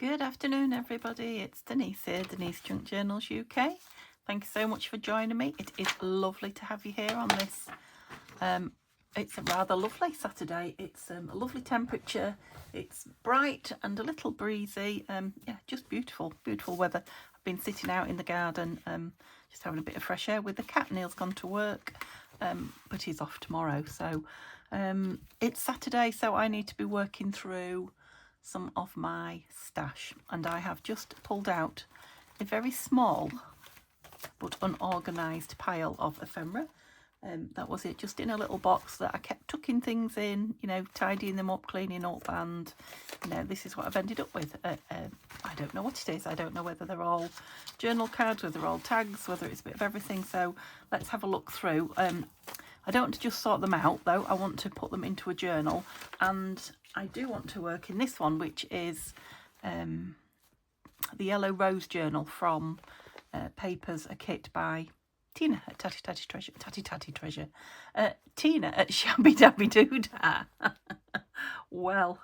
Good afternoon, everybody. It's Denise here, Denise Junk Journals UK. Thank you so much for joining me. It is lovely to have you here on this. It's a rather lovely Saturday. It's a lovely temperature. It's bright and a little breezy. Yeah, just beautiful, beautiful weather. I've been sitting out in the garden, just having a bit of fresh air with the cat. Neil's gone to work, but he's off tomorrow. So it's Saturday, so I need to be working through some of my stash, and I have just pulled out a very small but unorganised pile of ephemera. That was it, just in a little box that I kept tucking things in, you know, tidying them up, cleaning up, and you know, this is what I've ended up with. I don't know what it is. I don't know whether they're all journal cards, whether they're all tags, whether it's a bit of everything. So let's have a look through. I don't want to just sort them out though. I want to put them into a journal, and I do want to work in this one, which is the Yellow Rose Journal from Papers, a kit by Tina at Tatty Tatty Treasure. Tina at Shabby Dabby Doodah. Well,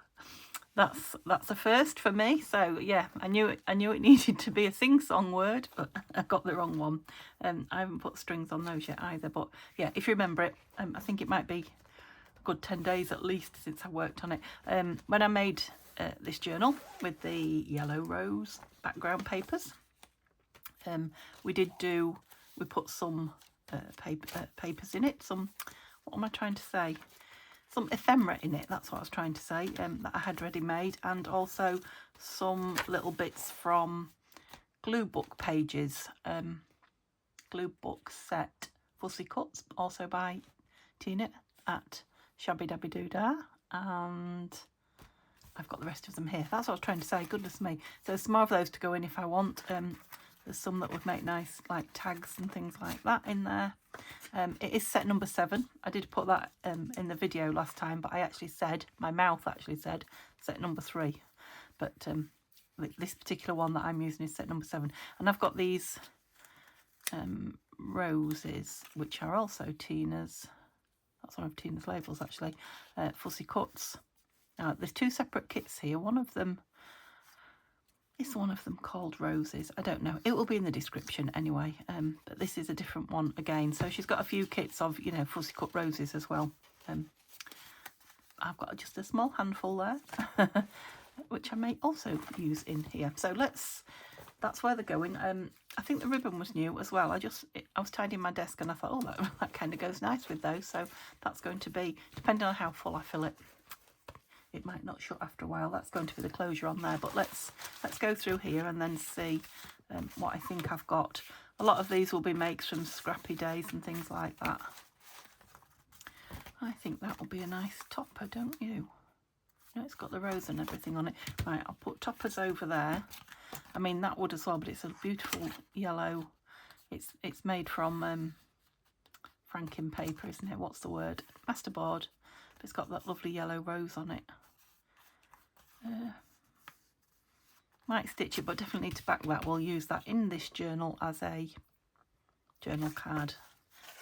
that's a first for me. So yeah, I knew it needed to be a sing-song word, but I got the wrong one. I haven't put strings on those yet either. But yeah, if you remember it, I think it might be a good 10 days at least since I worked on it. When I made this journal with the yellow rose background papers, we put some papers in it. What am I trying to say? Some ephemera in it, that's what I was trying to say, that I had ready made, and also some little bits from glue book pages, glue book set Fussy Cuts, also by Tina at Shabby Dabby Doodah, and I've got the rest of them here. That's what I was trying to say, goodness me. So there's some more of those to go in if I want. There's some that would make nice like tags and things like that in there. It is set number 7. I did put that in the video last time, but my mouth actually said set number 3. But this particular one that I'm using is set number 7. And I've got these roses, which are also Tina's. That's one of Tina's labels actually. Fussy Cuts. There's 2 separate kits here. One of them called Roses? I don't know. It will be in the description anyway. But this is a different one again. So she's got a few kits of, you know, Fussy Cut roses as well. I've got just a small handful there, which I may also use in here. So that's where they're going. I think the ribbon was new as well. I was tidying my desk and I thought, oh, that kind of goes nice with those. So that's going to be, depending on how full I fill it. It might not shut after a while. That's going to be the closure on there. But let's go through here and then see what I think I've got. A lot of these will be makes from scrappy days and things like that. I think that will be a nice topper, don't you? No, it's got the rose and everything on it. Right, I'll put toppers over there. I mean, that would as well, but it's a beautiful yellow. It's made from franking paper, isn't it? What's the word? Masterboard. But it's got that lovely yellow rose on it. Might stitch it, but definitely need to back that. We'll use that in this journal as a journal card.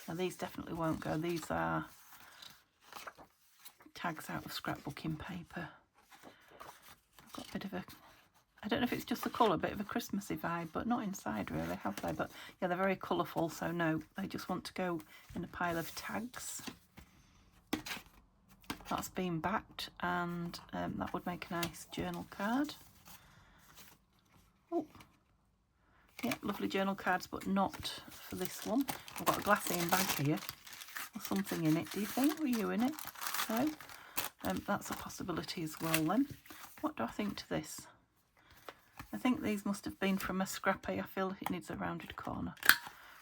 Now these definitely won't go. These are tags out of scrapbooking paper. I've got a bit of a, I don't know if it's just the colour, a bit of a Christmassy vibe, but not inside really, have they? But yeah, they're very colourful, so no, they just want to go in a pile of tags. That's been backed, and that would make a nice journal card. Oh, yeah, lovely journal cards, but not for this one. I've got a glassine bag here, or something in it. Do you think? Were you in it? No? That's a possibility as well then. What do I think to this? I think these must have been from a scrappy. I feel it needs a rounded corner.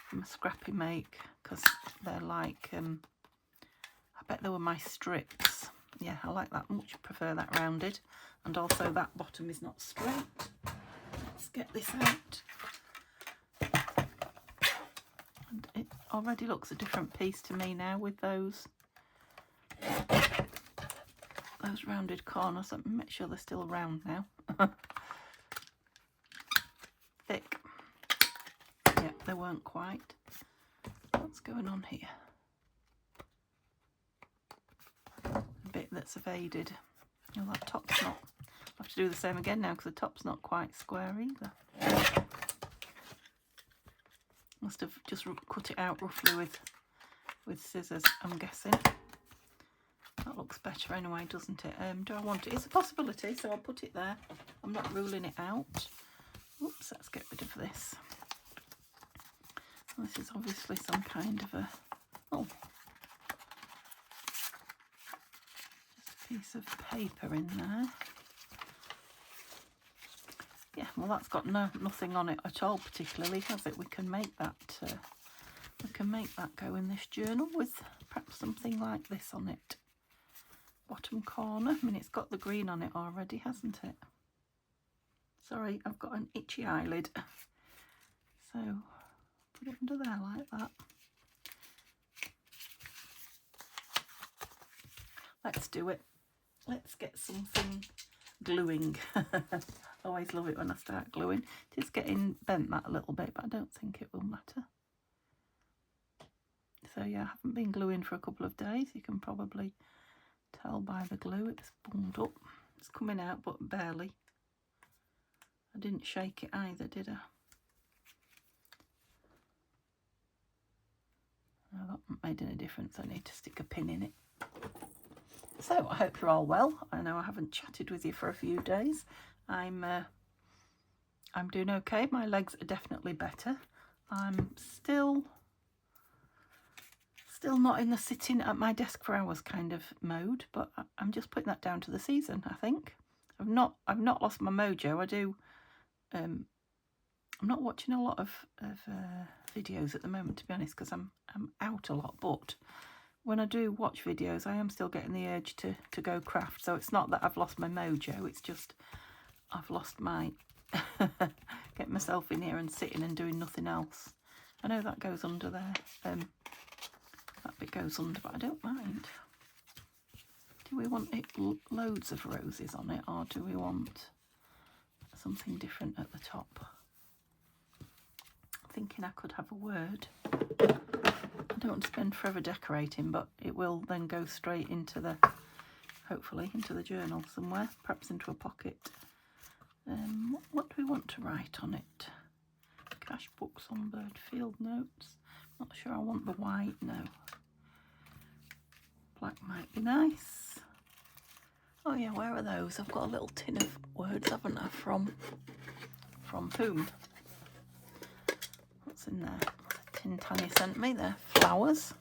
From a scrappy make, because they're like... I bet they were my strips. Yeah, I like that much. Prefer that rounded. And also that bottom is not straight. Let's get this out. And it already looks a different piece to me now with those rounded corners. Let me make sure they're still round now. Thick. Yeah, they weren't quite. What's going on here? Bit that's faded. Oh, that top's not have to do the same again now because the top's not quite square either. Must have just cut it out roughly with scissors, I'm guessing. That looks better anyway, doesn't it? Do I want it? It's a possibility, so I'll put it there. I'm not ruling it out. Oops, let's get rid of this. This is obviously some kind of a, oh, just a piece of paper in there. Yeah, well, that's got nothing on it at all particularly, has it? We can make that go in this journal with perhaps something like this on it. Bottom corner. I mean, it's got the green on it already, hasn't it? Sorry, I've got an itchy eyelid. So put it under there like that. Let's do it. Let's get something gluing. Always love it when I start gluing. It is getting bent that a little bit, but I don't think it will matter. So yeah, I haven't been gluing for a couple of days. You can probably tell by the glue it's bunged up. It's coming out, but barely. I didn't shake it either, did I? No, that hasn't made any difference. I need to stick a pin in it. So I hope you're all well. I know I haven't chatted with you for a few days. I'm doing okay. My legs are definitely better. I'm still not in the sitting at my desk for hours kind of mode, but I'm just putting that down to the season, I think. I've not lost my mojo. I do. I'm not watching a lot of videos at the moment, to be honest, because I'm out a lot. But when I do watch videos, I am still getting the urge to go craft. So it's not that I've lost my mojo. It's just I've lost my get myself in here and sitting and doing nothing else. I know that goes under there. That bit goes under, but I don't mind. Do we want it loads of roses on it, or do we want something different at the top? I'm thinking I could have a word. I don't want to spend forever decorating, but it will then go straight into the, hopefully, into the journal somewhere, perhaps into a pocket. What do we want to write on it? Cash books on bird field notes. Not sure I want the white, no. Black might be nice. Oh yeah, where are those? I've got a little tin of words, haven't I? From whom? What's in there? The tin Tanya sent me. They're flowers.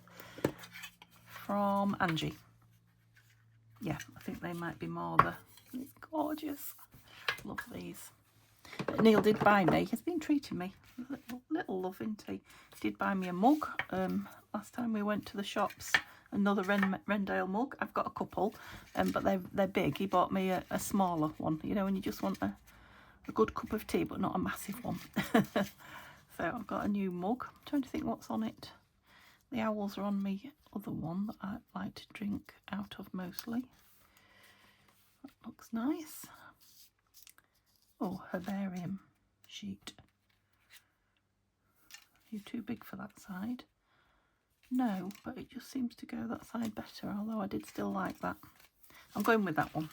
From Angie. Yeah, I think they might be more the... It's gorgeous. Love these. Neil did buy me. He's been treating me. Little love, isn't he? Did buy me a mug. Last time we went to the shops. Another Rendale mug. I've got a couple, but they're big. He bought me a smaller one. You know, when you just want a good cup of tea, but not a massive one. So I've got a new mug. I'm trying to think what's on it. The owls are on me other one that I like to drink out of mostly. That looks nice. Oh, herbarium sheet. Are you too big for that side? No, but it just seems to go that side better, although I did still like that. I'm going with that one.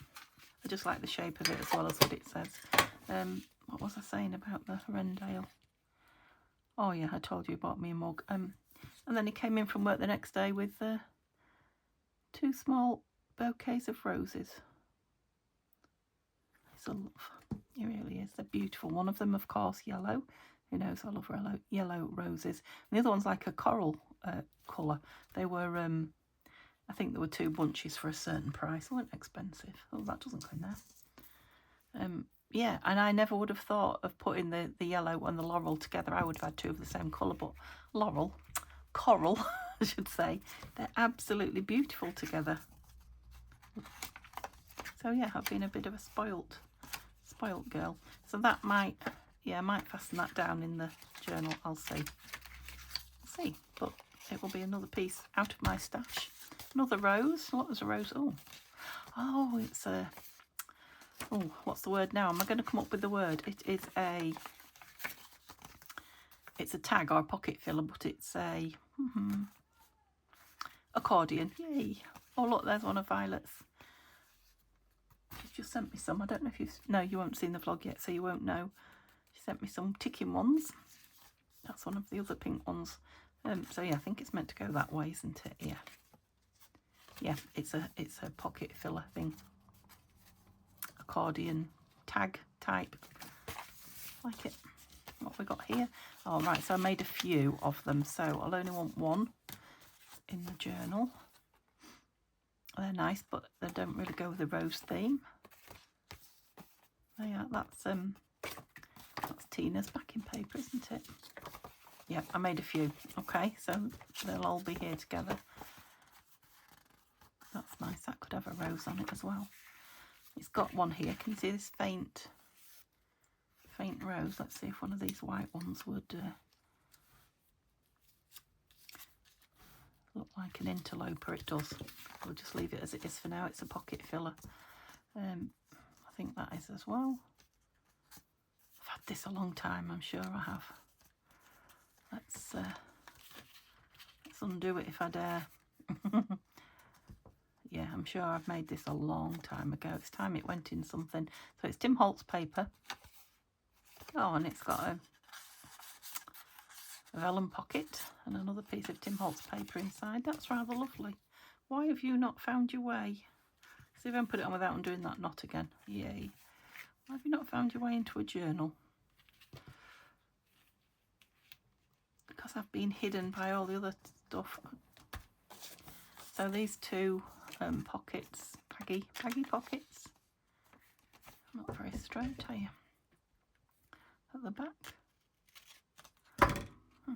I just like the shape of it as well as what it says. What was I saying about the Rendale? Oh yeah, I told you he bought me a mug. And then he came in from work the next day with 2 small bouquets of roses. He's a love. He really is. They're beautiful. One of them, of course, yellow. Who knows, I love yellow roses. And the other one's like a coral colour. They were, I think there were 2 bunches for a certain price. They weren't expensive. Oh, that doesn't go in there. Yeah, and I never would have thought of putting the yellow and the laurel together. I would have had 2 of the same colour, but coral, I should say, they're absolutely beautiful together. So yeah, I've been a bit of a spoilt girl. So that might, yeah, I might fasten that down in the journal. I'll see. But it will be another piece out of my stash. Another rose. What was a rose? Oh, it's a... Oh, what's the word now? Am I going to come up with the word? It is a... It's a tag or a pocket filler, but it's a... accordion. Yay. Oh, look, there's one of Violet's. She's just sent me some. I don't know if you've... No, you won't seen the vlog yet, so you won't know. She sent me some ticking ones. That's one of the other pink ones. So yeah, I think it's meant to go that way, isn't it? Yeah. Yeah, it's a pocket filler thing. Accordion tag type. Like it. What have we got here? Oh, right, so I made a few of them, so I'll only want one in the journal. They're nice, but they don't really go with the rose theme. Oh yeah, that's Tina's backing paper, isn't it? Yeah, I made a few. Okay, so they'll all be here together. That's nice. That could have a rose on it as well. It's got one here. Can you see this faint rose? Let's see if one of these white ones would look like an interloper. It does. We'll just leave it as it is for now. It's a pocket filler. I think that is as well. I've had this a long time, I'm sure I have. Let's undo it if I dare. Yeah, I'm sure I've made this a long time ago. It's time it went in something. So it's Tim Holtz paper. Oh, and it's got a vellum pocket and another piece of Tim Holtz paper inside. That's rather lovely. Why have you not found your way? See if I can put it on without undoing that knot again. Yay. Why have you not found your way into a journal? Because I've been hidden by all the other stuff. So these two pockets, baggy pockets. Not very straight, are you? At the back.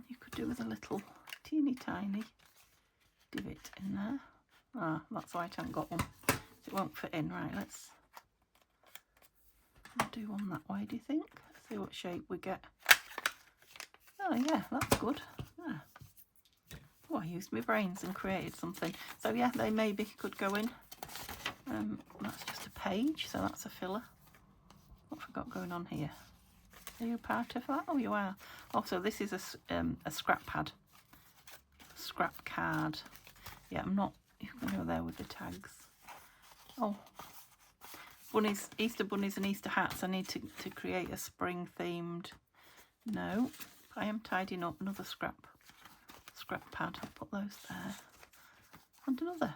You could do with a little teeny tiny divot in there. Ah, that's why I haven't got one. It won't fit in. Right, let's do one that way, do you think? Let's see what shape we get. Oh yeah, that's good. Yeah. Oh, I used my brains and created something. So yeah, they maybe could go in. That's just a page, so that's a filler. What have I got going on here? Are you part of that? Oh, you are. Also, this is a scrap pad. Scrap card. Yeah, I'm not... You can go there with the tags. Oh. Bunnies, Easter bunnies and Easter hats. I need to create a spring themed... No. I am tidying up another scrap pad. I'll put those there. And another.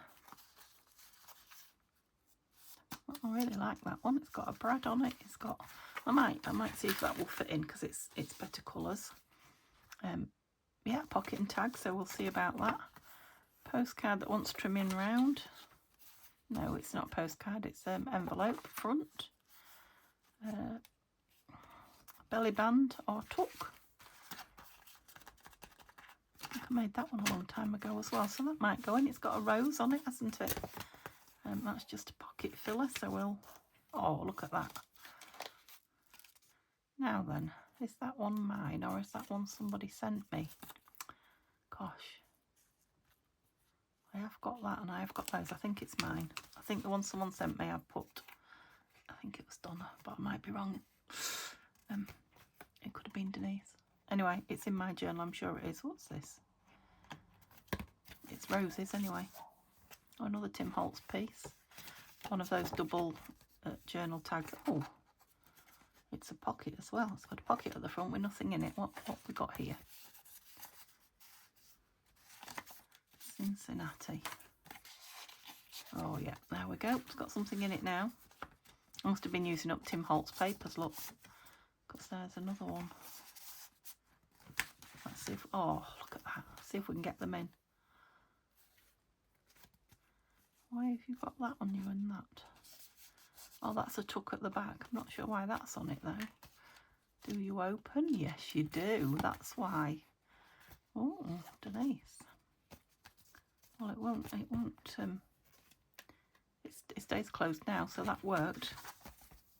I really like that one. It's got a brad on it. It's got... I might see if that will fit in because it's better colours. Yeah, pocket and tag, so we'll see about that. Postcard that wants trimming round. No, it's not postcard, it's envelope front. Belly band or tuck. I think I made that one a long time ago as well, so that might go in. It's got a rose on it, hasn't it? That's just a pocket filler, so we'll... Oh, look at that. Now then, is that one mine or is that one somebody sent me? Gosh. I have got that and I have got those. I think it's mine. I think the one someone sent me I put... I think it was Donna, but I might be wrong. It could have been Denise. Anyway, it's in my journal, I'm sure it is. What's this? It's roses anyway. Oh, another Tim Holtz piece. One of those double journal tags. Oh, it's a pocket as well. It's got a pocket at the front with nothing in it. What we got here? Cincinnati. Oh yeah, there we go. It's got something in it now. I must have been using up Tim Holtz papers, look. Because there's another one. Let's see if... Oh, look at that. See if we can get them in. Why have you got that on you and that? Oh, that's a tuck at the back. I'm not sure why that's on it though. Do you open? Yes, you do. That's why. Oh, Denise. Well, it won't. It stays closed now, so that worked.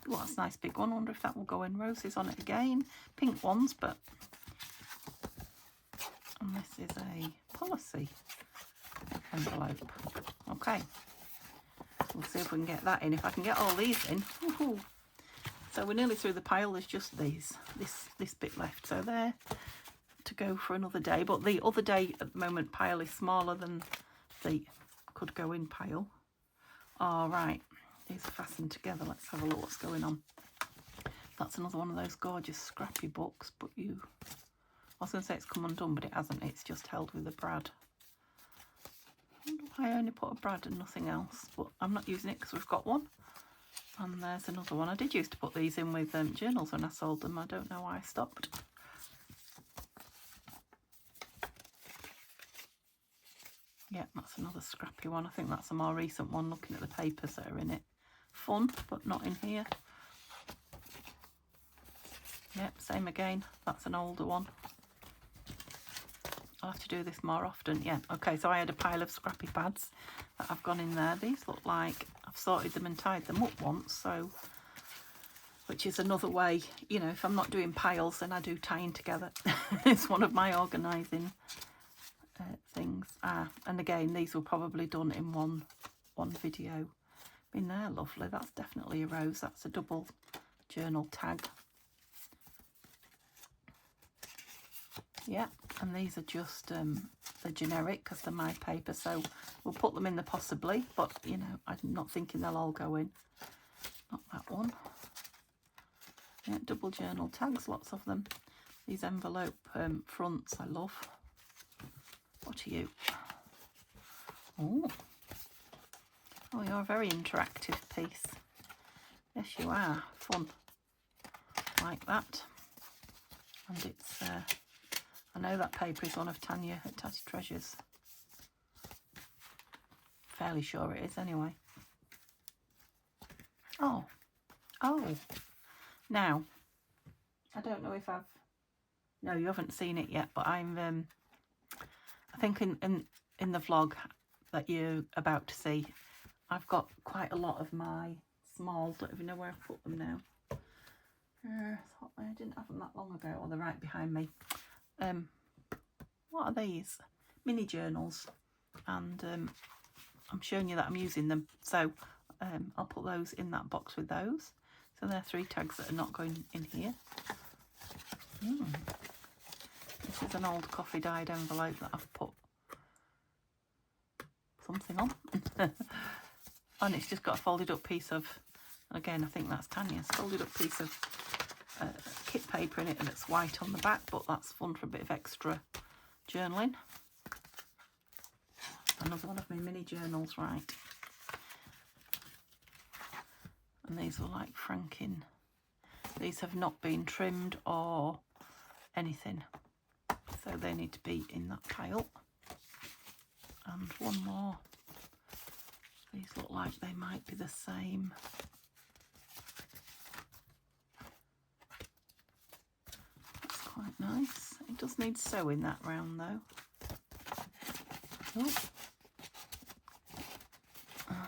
Oh, that's a nice big one. I wonder if that will go in. Roses on it again. Pink ones, but... And this is a policy envelope. Okay. We'll see if we can get that in. If I can get all these in. Woohoo. So we're nearly through the pile. There's just this bit left. So there to go for another day. But the other day at the moment pile is smaller than the could go in pile. All right. These are fastened together. Let's have a look what's going on. That's another one of those gorgeous scrappy books, but I was going to say it's come undone, but it hasn't. It's just held with a brad. I wonder why I only put a brad and nothing else, but I'm not using it because we've got one. And there's another one. I did used to put these in with journals when I sold them. I don't know why I stopped. Yeah, that's another scrappy one. I think that's a more recent one, looking at the papers that are in it. Fun, but not in here. Yep, same again. That's an older one. I'll have to do this more often. Yeah, okay, so I had a pile of scrappy pads that I've gone in there. These look like I've sorted them and tied them up once, so, which is another way, you know, if I'm not doing piles, then I do tying together. It's one of my organising things. And again, these were probably done in one video. I mean, they're lovely. That's definitely a rose. That's a double journal tag. Yeah, and these are just the generic because they're my paper, so we'll put them in the possibly, but you know, I'm not thinking they'll all go in. Not that one. Yeah, double journal tags, lots of them. These envelope fronts I love. What are you? Oh, you're a very interactive piece. Yes, you are. Fun. Like that. And it's I know that paper is one of Tanya at Tatty Treasures. Fairly sure it is anyway. Oh. Now, I don't know if no, you haven't seen it yet, but I'm I think in the vlog that you're about to see, I've got quite a lot of my small, don't even know where I've put them now. I didn't have them that long ago. Or they're right behind me. What are these? Mini journals, and I'm showing you that I'm using them, so I'll put those in that box with those. So there are 3 tags that are not going in here. This is an old coffee dyed envelope that I've put something on. And it's just got a folded up piece of, again, I think that's Tanya's, folded up piece of kit paper in it, and it's white on the back, but that's fun for a bit of extra journaling. Another one of my mini journals, right. And these were like franking. These have not been trimmed or anything, so they need to be in that pile. And one more. These look like they might be the same. That's quite nice. It does need sewing that round though. Oh.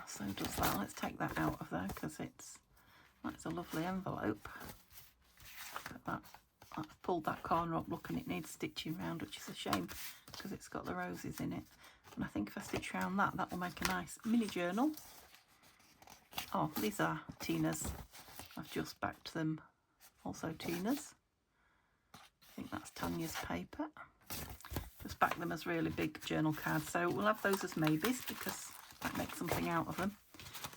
So does that. Let's take that out of there because that's a lovely envelope. Look at that. I've pulled that corner up, look, and it needs stitching round, which is a shame because it's got the roses in it. And I think if I stitch around that will make a nice mini journal. Oh, these are Tina's. I've just backed them. Also Tina's. I think that's Tanya's paper. Just back them as really big journal cards. So we'll have those as maybes because that makes something out of them.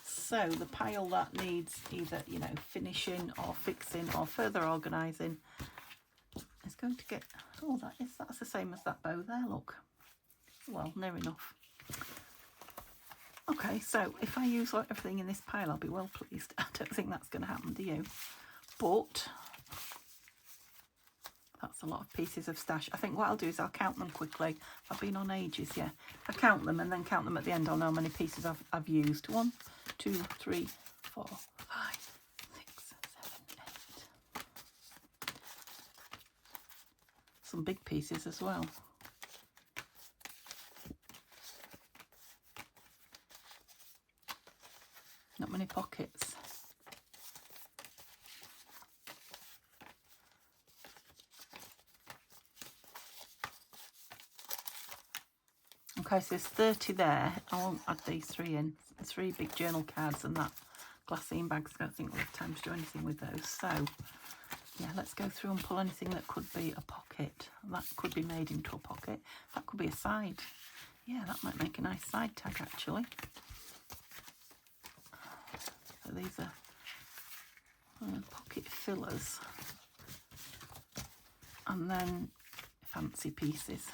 So the pile that needs either, you know, finishing or fixing or further organising is going to get, that's the same as that bow there, look. Well, near enough. Okay, so if I use everything in this pile, I'll be well pleased. I don't think that's going to happen, do you? But that's a lot of pieces of stash. I think what I'll do is I'll count them quickly. I've been on ages, yeah. I count them and then count them at the end. I'll know how many pieces I've used. 1, 2, 3, 4, 5, 6, 7, 8. Some big pieces as well. Not many pockets. Okay, so there's 30 there. I won't add these 3 in. 3 big journal cards and that glassine bag. I don't think we'll have time to do anything with those. So, yeah, let's go through and pull anything that could be a pocket. That could be made into a pocket. That could be a side. Yeah, that might make a nice side tag, actually. So these are pocket fillers, and then fancy pieces.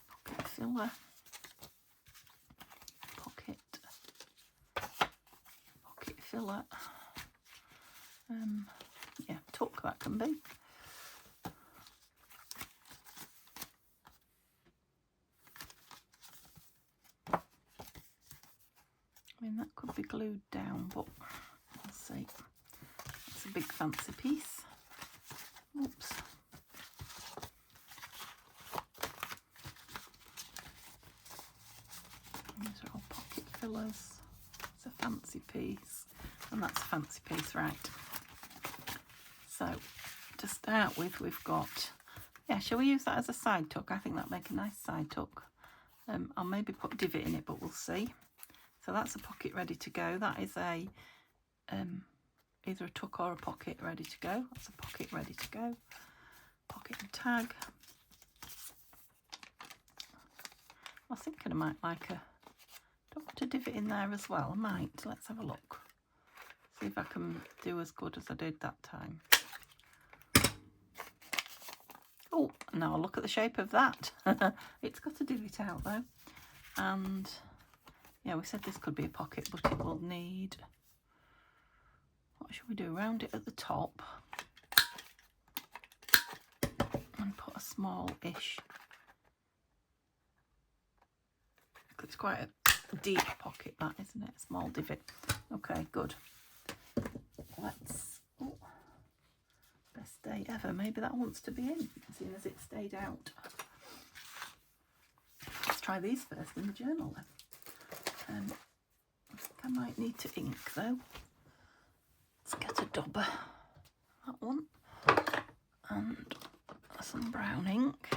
Pocket filler, pocket filler, yeah, tuck that can be. I mean, that could be glued down, but we'll see. It's a big fancy piece. Oops. These are all pocket fillers. It's a fancy piece, and that's a fancy piece, right? So, to start with, we've got, yeah, shall we use that as a side tuck? I think that'd make a nice side tuck. I'll maybe put divot in it, but we'll see. So that's a pocket ready to go. That is a either a tuck or a pocket ready to go. That's a pocket ready to go. Pocket and tag. I was thinking I might like a, don't want a divot in there as well. I might. Let's have a look. See if I can do as good as I did that time. Oh, now look at the shape of that. It's got a divot out though. And yeah, we said this could be a pocket, but it will need, what should we do? Round it at the top and put a small-ish, because it's quite a deep pocket, that, isn't it? A small divot. Okay, good. Let's, oh, best day ever. Maybe that wants to be in, seeing as it stayed out. Let's try these first in the journal then. I think I might need to ink though. Let's get a dobber, that one, and some brown ink.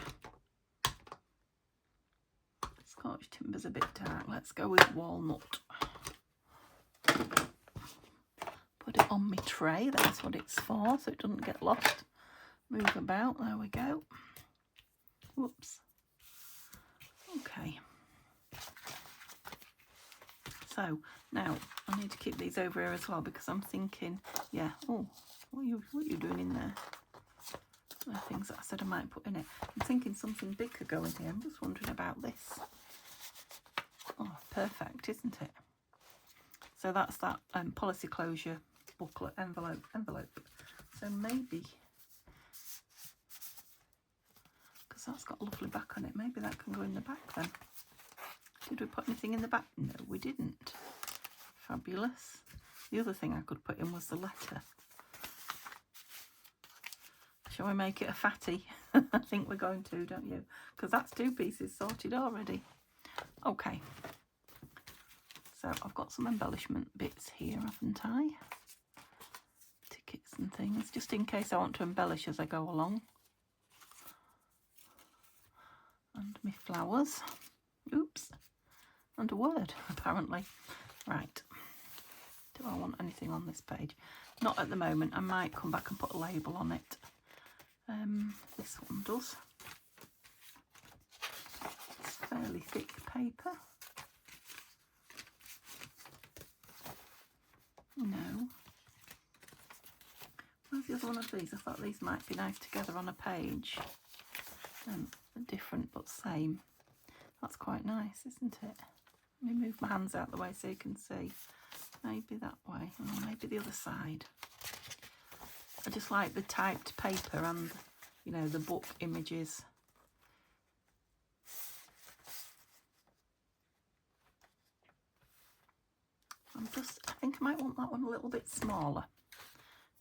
Scotch timber's a bit dark. Let's go with walnut. Put it on my tray, that's what it's for, so it doesn't get lost. Move about, there we go. Whoops. Okay. So now I need to keep these over here as well, because I'm thinking, yeah, oh, what are you doing in there? The things that I said I might put in it. I'm thinking something big could go in here. I'm just wondering about this. Oh, perfect, isn't it? So that's that policy closure booklet envelope. So maybe, because that's got a lovely back on it, maybe that can go in the back then. Did we put anything in the back? No, we didn't. Fabulous. The other thing I could put in was the letter. Shall we make it a fatty? I think we're going to, don't you? Because that's 2 pieces sorted already. Okay. So I've got some embellishment bits here, haven't I? Tickets and things, just in case I want to embellish as I go along. And my flowers. Oops. And a word, apparently. Right. Do I want anything on this page? Not at the moment. I might come back and put a label on it. This one does. It's fairly thick paper. No. Where's the other one of these? I thought these might be nice together on a page. Different but same. That's quite nice, isn't it? Let me move my hands out the way so you can see. Maybe that way, or maybe the other side. I just like the typed paper and, you know, the book images. I think I might want that one a little bit smaller.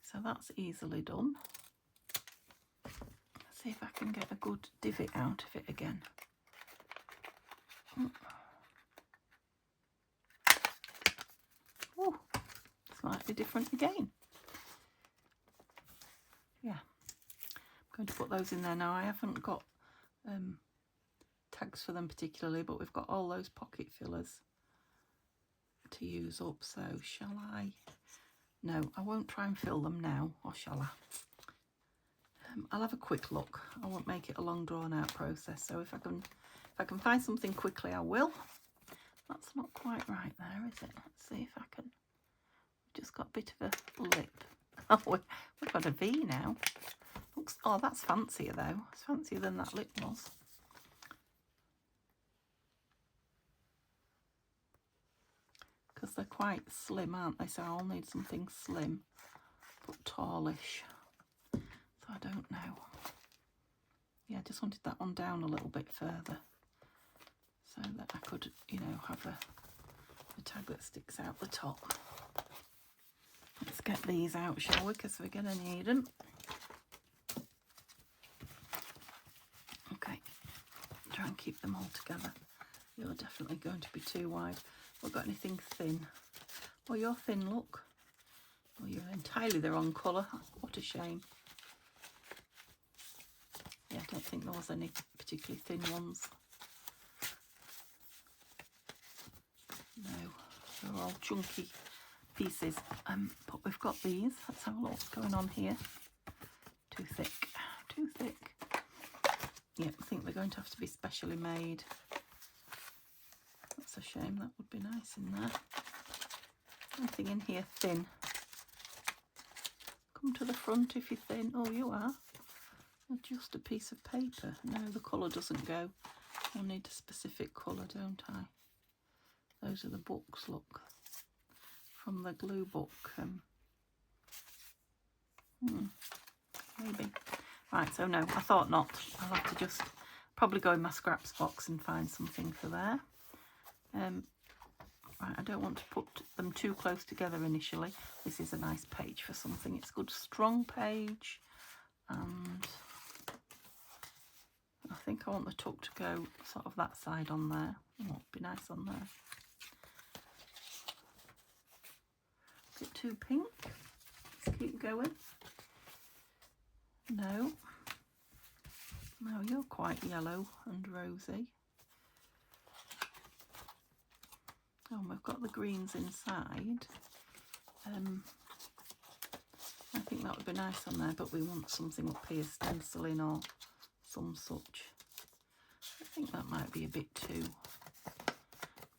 So that's easily done. Let's see if I can get a good divot out of it again. Oh, slightly different again. Yeah, I'm going to put those in there now. I haven't got tags for them particularly, but we've got all those pocket fillers to use up. So shall I? No, I won't try and fill them now, or shall I? I'll have a quick look. I won't make it a long drawn out process. So if I can find something quickly, I will. That's not quite right there, is it? Let's see if I can. Just got a bit of a lip. Oh, we've got a V now. Looks, oh, that's fancier though. It's fancier than that lip was. Because they're quite slim, aren't they? So I'll need something slim but tallish. So I don't know. Yeah, I just wanted that one down a little bit further so that I could, you know, have a tag that sticks out the top. Let's get these out, shall we? Because we're going to need them. Okay, try and keep them all together. You're definitely going to be too wide. We've got anything thin. Oh, you're thin, look. Oh, you're entirely the wrong colour. What a shame. Yeah, I don't think there was any particularly thin ones. No, they're all chunky pieces. But we've got these. Let's have a look what's going on here. Too thick. Too thick. Yeah, I think they're going to have to be specially made. That's a shame. That would be nice in there. Anything in here thin? Come to the front if you're thin. Oh, you are. Just a piece of paper. No, the colour doesn't go. I need a specific colour, don't I? Those are the books, look. From the glue book. Maybe. Right, so no, I thought not. I'll have to just probably go in my scraps box and find something for there. Right, I don't want to put them too close together initially. This is a nice page for something. It's a good strong page. And I think I want the tuck to go sort of that side on there. Oh, it'd be nice on there. A bit too pink. Let's keep going. No. No, you're quite yellow and rosy. Oh, we've got the greens inside. I think that would be nice on there, but we want something up here, stenciling or some such. I think that might be a bit too.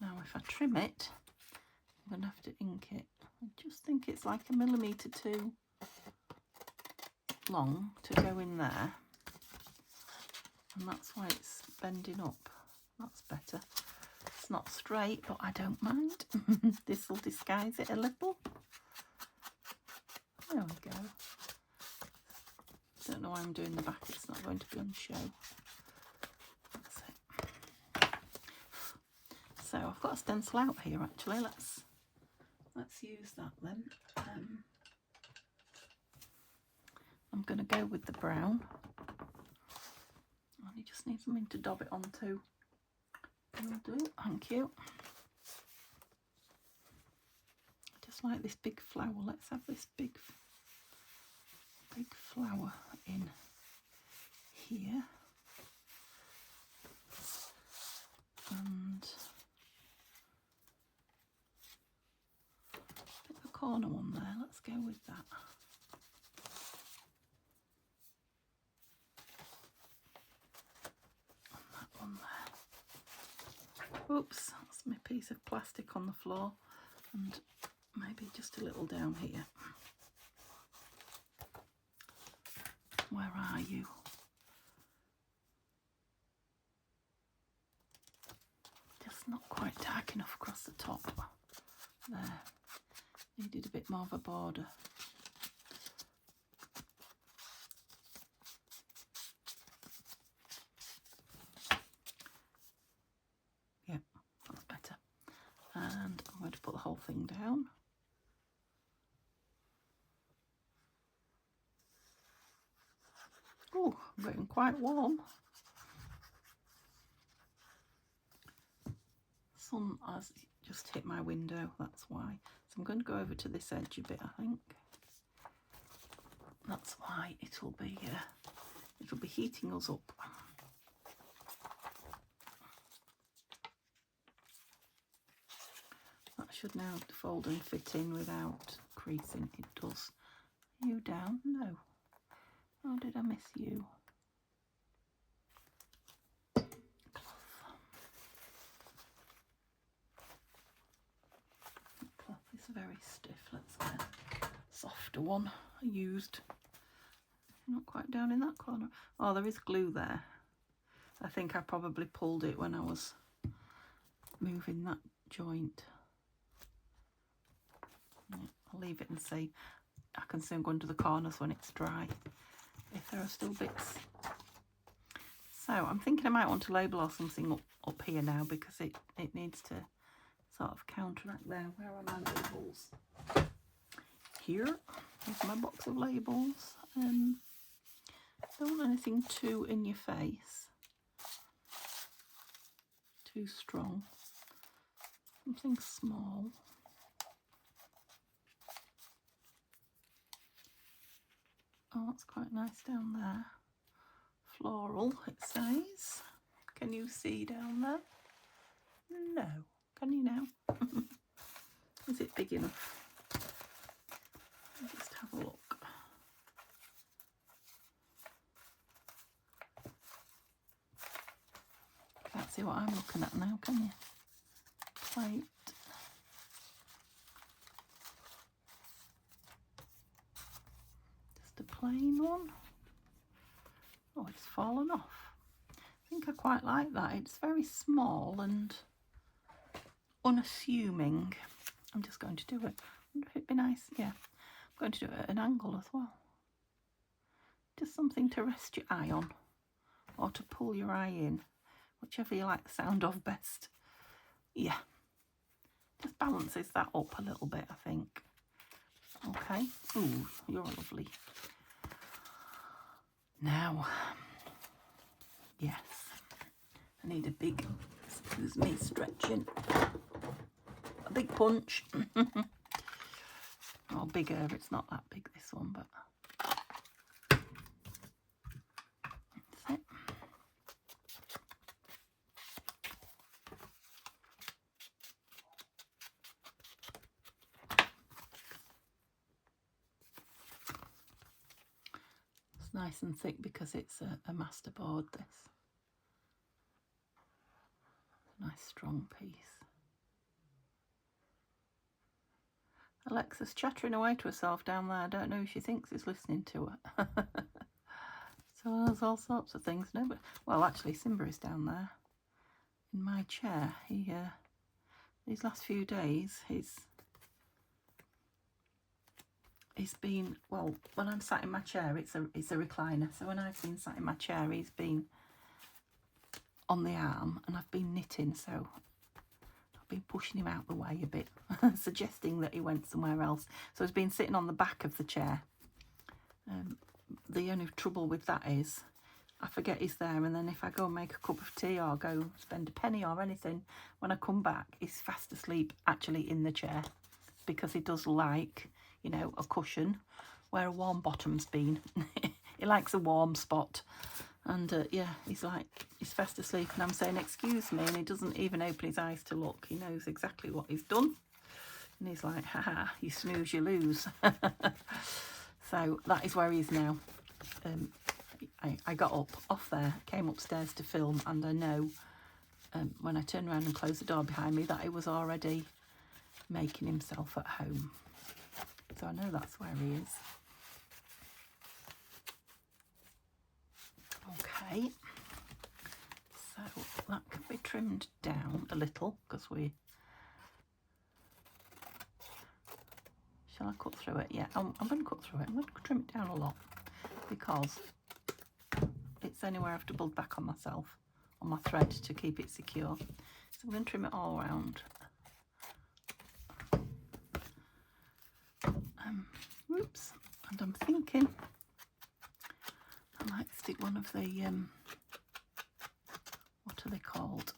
Now, if I trim it, I'm going to have to ink it. I just think it's like 1 millimetre too long to go in there. And that's why it's bending up. That's better. It's not straight, but I don't mind. This will disguise it a little. There we go. Don't know why I'm doing the back. It's not going to be on show. That's it. So I've got a stencil out here actually. Let's use that then. I'm going to go with the brown. And you just need something to daub it onto. Will do. Thank you. I just like this big flower. Let's have this big flower in here. And pick a corner one there. Let's go with that. Oops, that's my piece of plastic on the floor, and maybe just a little down here. Where are you? Just not quite dark enough across the top. There. Needed a bit more of a border. And I'm going to put the whole thing down. Oh, I'm getting quite warm. Sun has just hit my window, that's why. So I'm going to go over to this edge a bit, I think. That's why it'll be heating us up. That should now fold and fit in without creasing. It does. Are you down? No. Oh, did I miss you? Cloth. It's very stiff. Let's get a softer one. I used. Not quite down in that corner. Oh, there is glue there. I think I probably pulled it when I was moving that joint. Yeah, I'll leave it and see. I can soon go under the corners when it's dry, if there are still bits. So I'm thinking I might want to label or something up here now, because it needs to sort of counteract there. Where are my labels? Here. Here's my box of labels. Don't want anything too in your face, too strong. Something small. Oh, that's quite nice down there. Floral, it says. Can you see down there? No. Can you now? Is it big enough? Let's just have a look. Can't see what I'm looking at now, can you? Plate. Just a plain one. Oh, it's fallen off. I think I quite like that. It's very small and unassuming. I'm just going to do it. I wonder if it'd be nice. Yeah, I'm going to do it at an angle as well. Just something to rest your eye on, or to pull your eye in, whichever you like the sound of best. Yeah, just balances that up a little bit, I think. Okay. Ooh, you're lovely. Now, yes, I need a big, excuse me, stretching, a big punch. Or bigger, it's not that big, this one, but that's it. It's nice and thick because it's a master board, this. It's a nice strong piece. Alexa's chattering away to herself down there. I don't know if she thinks he's listening to her. So there's all sorts of things. No, but well, actually, Simba is down there in my chair. He these last few days, he's been, well, when I'm sat in my chair, it's a recliner. So when I've been sat in my chair, he's been on the arm, and I've been knitting. So been pushing him out the way a bit, suggesting that he went somewhere else. So he's been sitting on the back of the chair. The only trouble with that is I forget he's there, and then if I go and make a cup of tea or go spend a penny or anything, when I come back, he's fast asleep actually in the chair, because he does like, you know, a cushion where a warm bottom's been. He likes a warm spot. And yeah, he's fast asleep, and I'm saying, excuse me, and he doesn't even open his eyes to look. He knows exactly what he's done. And he's like, haha, you snooze, you lose. So that is where he is now. I got up off there, came upstairs to film, and I know when I turned around and closed the door behind me that he was already making himself at home. So I know that's where he is. Okay, so that can be trimmed down a little, because shall I cut through it? Yeah, I'm going to cut through it. I'm going to trim it down a lot, because it's anywhere I have to build back on myself, on my thread, to keep it secure. So I'm going to trim it all around. Oops, and I'm thinking I might stick one of the, what are they called?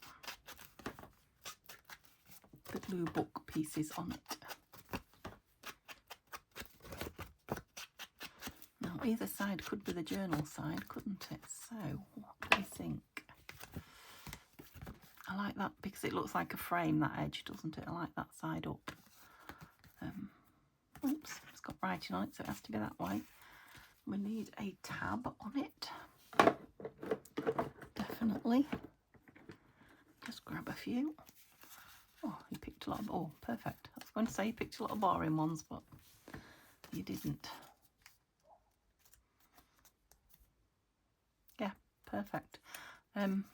The blue book pieces on it. Now, either side could be the journal side, couldn't it? So, what do you think? I like that because it looks like a frame, that edge, doesn't it? I like that side up. Oops, it's got writing on it, so it has to be that way. We need a tab on it. Definitely. Just grab a few. Oh, you picked a lot of, oh, perfect. That's going to say you picked a lot of boring ones, but you didn't. Yeah, perfect. So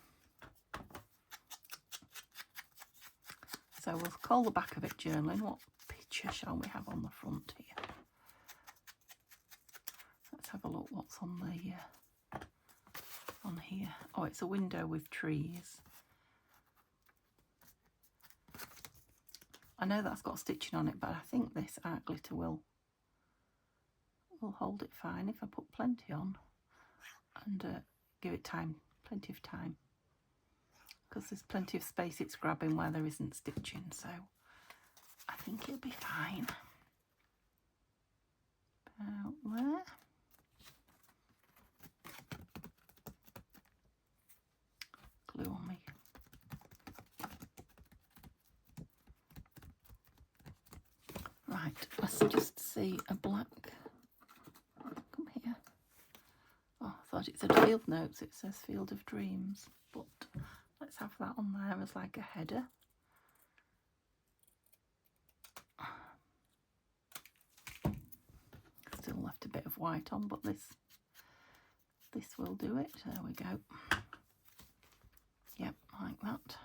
we'll call the back of it journaling. What picture shall we have on the front here? Let's have a look what's on the on here. Oh, it's a window with trees. I know that's got stitching on it, but I think this art glitter will hold it fine if I put plenty on and give it time, plenty of time, because there's plenty of space it's grabbing where there isn't stitching, so I think it'll be fine. About there. Glue on me. Right, let's just see a black. Come here. Oh, I thought it said field notes. It says Field of Dreams, but let's have that on there as like a header. Still left a bit of white on, but this will do it. There we go. Yep, like that.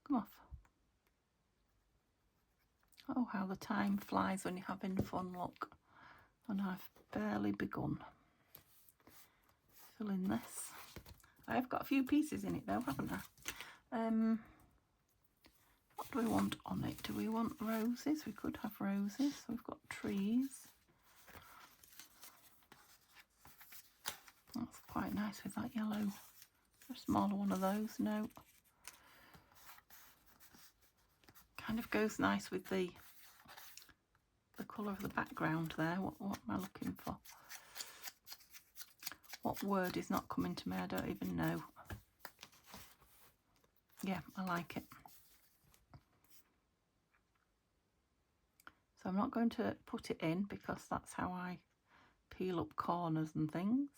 Come off. Oh, how the time flies when you're having fun, look. And I've barely begun filling this. I have got a few pieces in it though, haven't I? What do we want on it? Do we want roses? We could have roses. We've got trees. That's quite nice with that yellow. A smaller one of those, no. Kind of goes nice with the colour of the background there. What am I looking for? What word is not coming to me? I don't even know. Yeah, I like it. So I'm not going to put it in because that's how I peel up corners and things.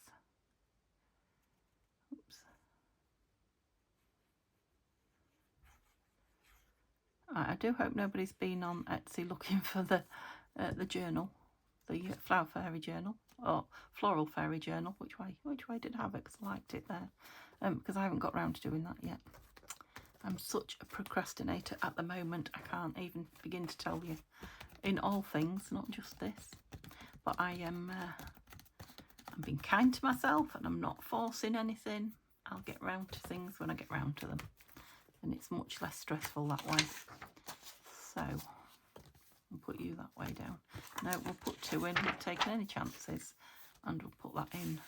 Oops. I do hope nobody's been on Etsy looking for the journal, the Flower Fairy journal, or Floral Fairy journal. Which way did I have it? Because I liked it there. Because I haven't got round to doing that yet. I'm such a procrastinator at the moment. I can't even begin to tell you. In all things, not just this. But I'm being kind to myself, and I'm not forcing anything. I'll get round to things when I get round to them. And it's much less stressful that way. So we'll put you that way down. No, we'll put 2 in, not taking any chances, and we'll put that in.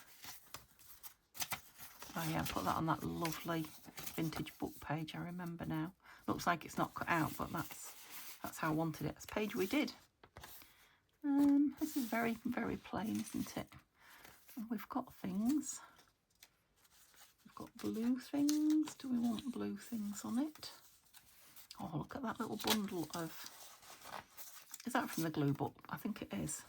Oh yeah, put that on that lovely vintage book page. I remember now. Looks like it's not cut out, but that's how I wanted it. This page we did. This is very, very plain, isn't it? And we've got things. Got blue things. Do we want blue things on it? Oh, look at that little bundle of... Is that from the glue book? I think it is.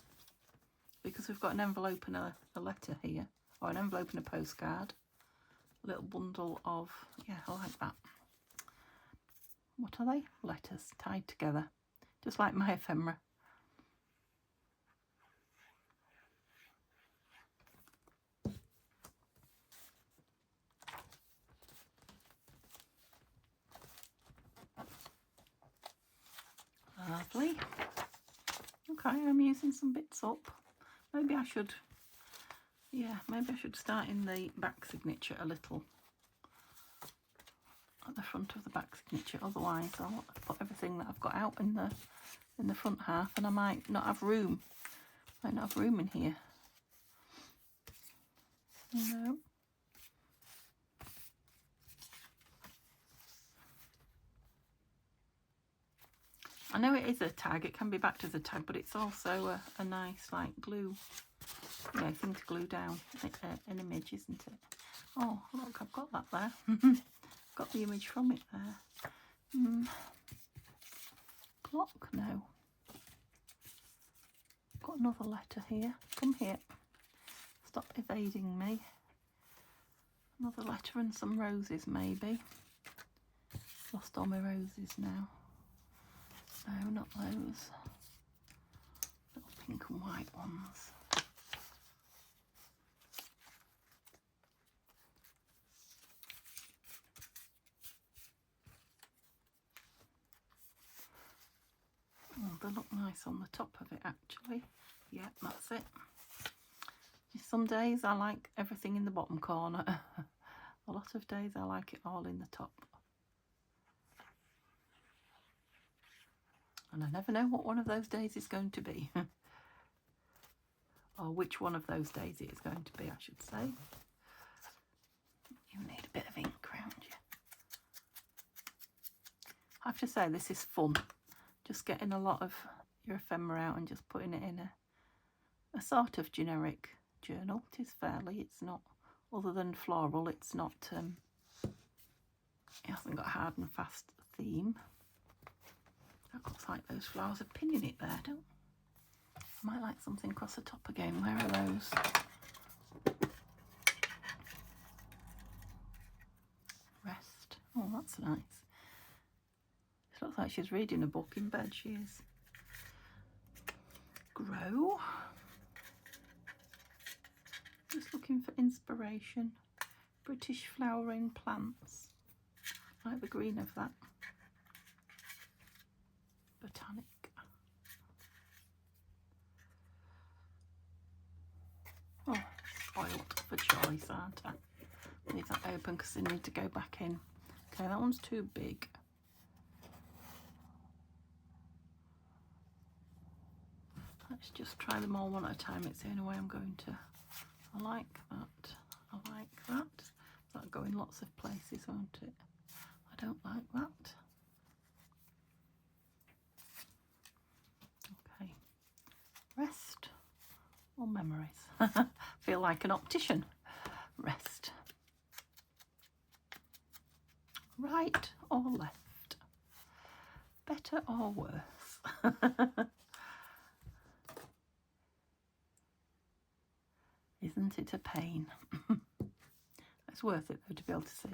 Because we've got an envelope and a letter here. Or an envelope and a postcard. A little bundle of... Yeah, I like that. What are they? Letters tied together. Just like my ephemera. Lovely. Okay, I'm using some bits up. Maybe I should, maybe I should start in the back signature a little. At the front of the back signature. Otherwise, I'll put everything that I've got out in the front half, and I might not have room. Might not have room in here. No. I know it is a tag, it can be backed as a tag, but it's also a nice like glue, thing to glue down an image, isn't it? Oh, look, I've got that there. Got the image from it there. Clock, no. Got another letter here. Come here. Stop evading me. Another letter and some roses, maybe. Lost all my roses now. No, not those. Little pink and white ones. Oh, they look nice on the top of it actually. Yeah, that's it. Some days I like everything in the bottom corner. A lot of days I like it all in the top. And I never know what one of those days is going to be. Or which one of those days it is going to be, I should say. You need a bit of ink around you. I have to say this is fun. Just getting a lot of your ephemera out and just putting it in a sort of generic journal. It is fairly, it's not, other than floral, it's not, it hasn't got a hard and fast theme. That looks like those flowers are pinning it there, don't I might like something across the top again. Where are those? Rest. Oh, that's nice. She looks like she's reading a book in bed, she is. Grow. Just looking for inspiration. British flowering plants. I like the green of that. Botanic. Oh, spoiled for choice, aren't I? Leave that open because they need to go back in. Okay, that one's too big. Let's just try them all one at a time. It's the only way I'm going to. I like that. I like that. That'll go in lots of places, won't it? I don't like that. Okay. Rest or memories? Feel like an optician. Rest. Right or left? Better or worse? Isn't it a pain? It's worth it though to be able to see.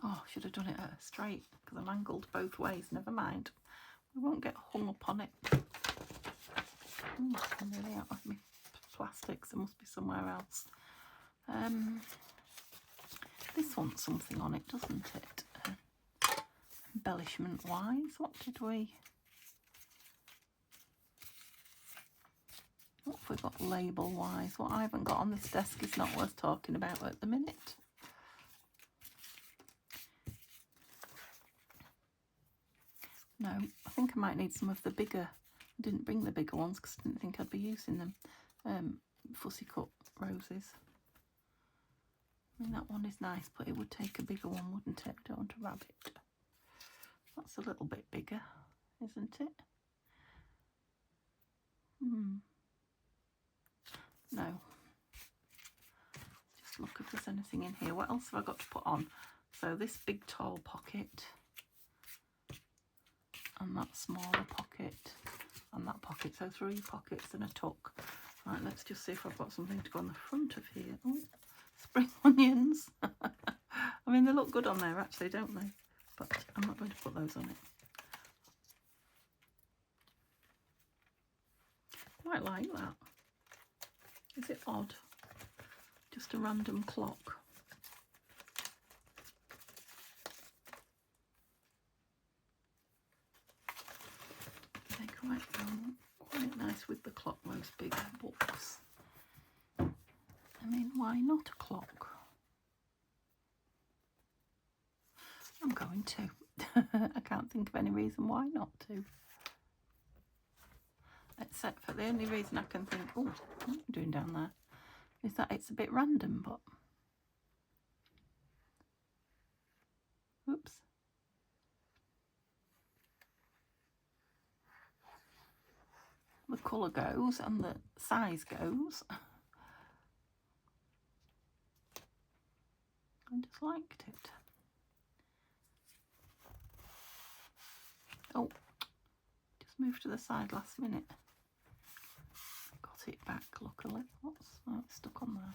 Oh, should have done it straight because I'm angled both ways. Never mind. We won't get hung up on it. I'm really out of my plastics. There must be somewhere else. This wants something on it, doesn't it? Embellishment wise, what did we... What have we got label wise? What I haven't got on this desk is not worth talking about at the minute. No, I think I might need some of the bigger... I didn't bring the bigger ones because I didn't think I'd be using them. Fussy cut roses. I mean, that one is nice, but it would take a bigger one, wouldn't it? I don't want a rabbit. That's a little bit bigger, isn't it? No. Just look if there's anything in here. What else have I got to put on? So this big tall pocket. And that smaller pocket. And that pocket. So 3 pockets and a tuck. Right, let's just see if I've got something to go on the front of here. Oh, spring onions. I mean, they look good on there actually, don't they? But I'm not going to put those on it. Quite like that. Is it odd? Just a random clock. They quite nice with the clock, those big books. I mean, why not a clock? I'm going to. I can't think of any reason why not to. Except for the only reason I can think, oh, what are you doing down there? Is that it's a bit random, but... Oops. The colour goes and the size goes. I just liked it. Oh, just moved to the side last minute. Got it back, luckily. What's oh, it's stuck on there?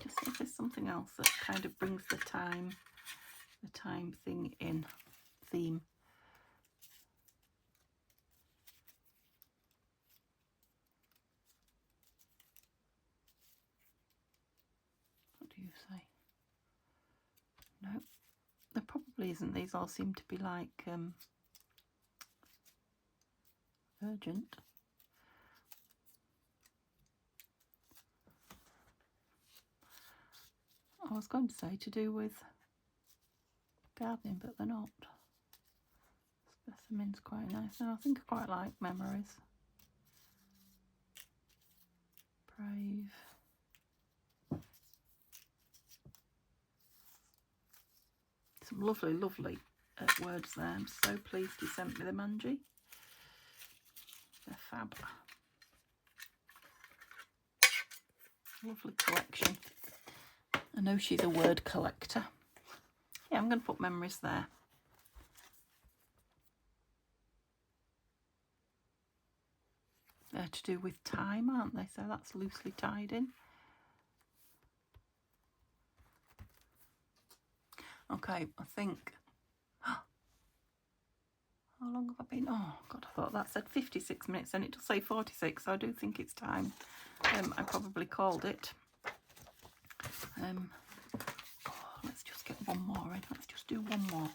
Just see if there's something else that kind of brings the time thing in, theme. What do you say? No, there probably isn't. These all seem to be like urgent. I was going to say to do with gardening, but they're not. Specimen's quite nice. Now I think I quite like memories. Brave. Some lovely, lovely words there. I'm so pleased you sent me them, Angie. They're fab. Lovely collection. I know she's a word collector. Yeah, I'm going to put memories there. They're to do with time, aren't they? So that's loosely tied in. Okay, I think... How long have I been? Oh, God, I thought that said 56 minutes and it does say 46, so I do think it's time. I probably called it. Let's just get one more in. Let's just do one more.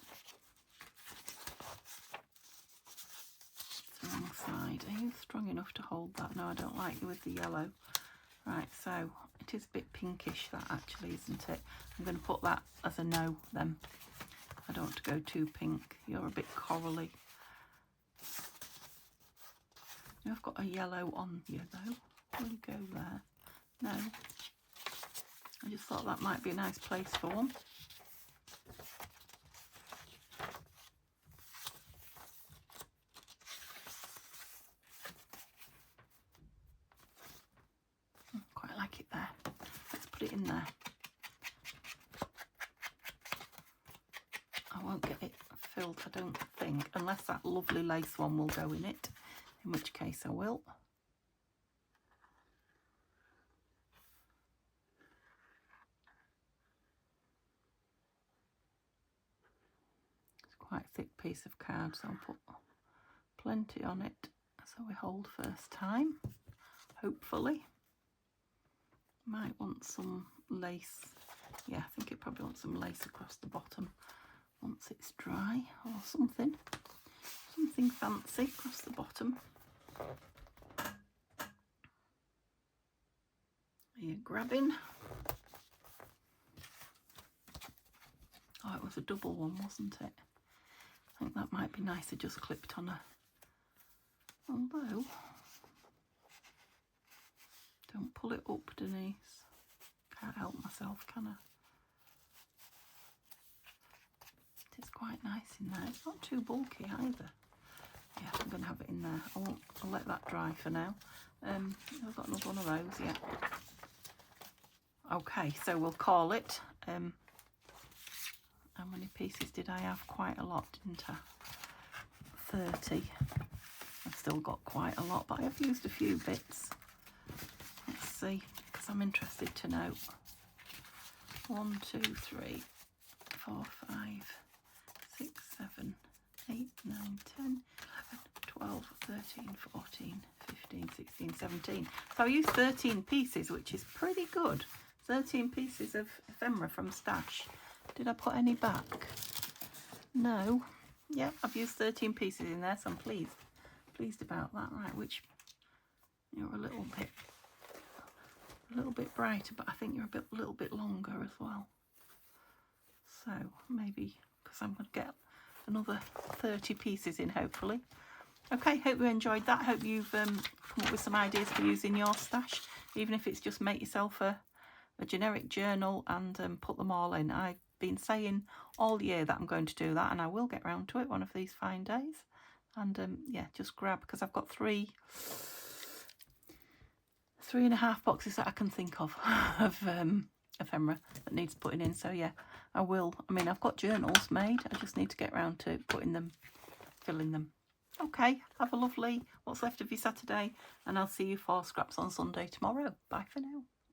It's the wrong side. Are you strong enough to hold that? No, I don't like you with the yellow. Right, so it is a bit pinkish, that actually, isn't it? I'm going to put that as a no then. I don't want to go too pink. You're a bit corally. I've got a yellow on you though. Will you go there? No. I just thought that might be a nice place for one. Quite like it there. Let's put it in there. I won't get it filled, I don't think, unless that lovely lace one will go in it, in which case I will. It's quite a thick piece of card, so I'll put plenty on it so we hold first time, hopefully. Might want some lace. Yeah, I think it probably wants some lace across the bottom once it's dry, or something fancy across the bottom. Are you grabbing? Oh, it was a double one, wasn't it? I think that might be nicer just clipped on a... Although... Don't pull it up, Denise. Can't help myself, can I? It is quite nice in there. It's not too bulky either. Yeah, I'm going to have it in there. I'll let that dry for now. I've got another one of those, yeah. Okay, so we'll call it. How many pieces did I have? Quite a lot, didn't I? 30. I've still got quite a lot, but I have used a few bits. Let's see, because I'm interested to know. 1, 2, 3, 4, 5, 6, 7, 8, 9, 10, 11, 12, 13, 14, 15, 16, 17. So I used 13 pieces, which is pretty good. 13 pieces of ephemera from Stash. Did I put any back? No. Yeah, I've used 13 pieces in there, so I'm pleased about that. Right, which you're a little bit brighter, but I think you're a little bit longer as well. So maybe because I'm going to get another 30 pieces in, hopefully. Okay, hope you enjoyed that. Hope you've come up with some ideas for using your stash, even if it's just make yourself a generic journal and put them all in. I've been saying all year that I'm going to do that, and I will get round to it one of these fine days. And yeah, just grab, because I've got 3.5 boxes that I can think of ephemera that needs putting in. So yeah, I will. I mean, I've got journals made. I just need to get around to putting them, filling them. Okay, have a lovely what's left of your Saturday, and I'll see you for scraps on Sunday tomorrow. Bye for now.